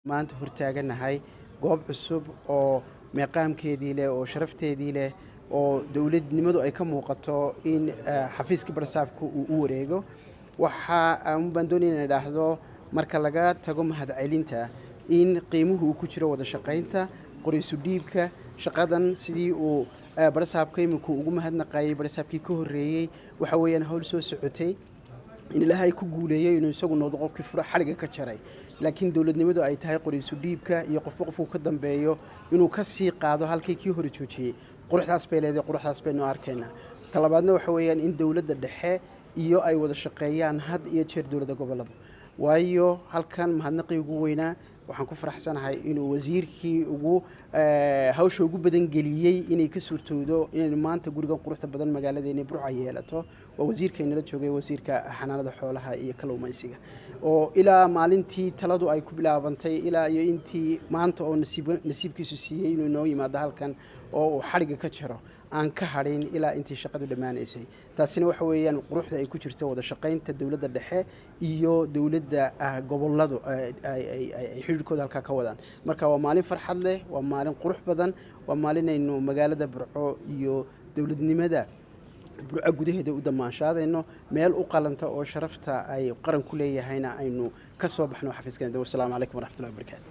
maanta hortaaganahay goob cusub oo meeqaamkeedii leh oo sharafteedii leh oo dowladnimadu ay ka muuqato in xafiiska barsaabku uu u wareego waxa aan baan doonaynaa dhaahdo marka laga tago mahadcelinta in qiimuhu uu ku jiro wada shaqaynta qoraysu dhiibka shaqadan sidii uu barsaabka iminku ugu mahadnaqayay barsaabkii ka horeeyay waxa weeyaan hawl soo socotay in ilaahay ku guuleeyay inuu isagu noqdo qofkii furo xariga ka jaray laakiin dowladnimadu ay tahay qoraysu dhiibka iyo qofku ka dambeeyo inuu ka sii qaado halkii kii hore joojiyay quruxdaas bay leedahay quruxdaas baynu arkaynaa talabaadna waxa weeyaan in dowladda dhexe iyo ay wada shaqeeyaan had iyo jeer dowladda gobolada waayo halkan mahadnaqii ugu weynaa waxaan ku faraxsanahay inuu wasiirkii ugu hawsha ugu badan geliyay inay ka suurtoodo inay maanta gurigan quruxda badan magaaladeena Burco yeelato waa wasiirkeena la joogay wasiirka xanaanada xoolaha iyo kalluumaysiga oo ilaa maalintii taladu ay ku bilaabantay ilaa iyo intii maanta oo nasiibkiisu siiyay inuu noo yimaado halkan oo uu xariga ka jaro aan ka harin ilaa intii shaqadu dhamaanaysay taasina waxa weeyaan quruxda ay ku jirto wada shaqaynta dawladda dhexe iyo dawladda goboladu ay xiriirkooda halka ka wadaan marka waa maalin farxad leh waa maalin qurux badan waa maalin aynu magaalada Burco iyo dawladnimada Burco gudaheeda u damaashaadayno meel u qalanta oo sharafta ay qaran ku leeyahayna aynu ka soo baxno xafiiskana. Wassalaamu calaykum waraxmatullaahi wabarakaatuh.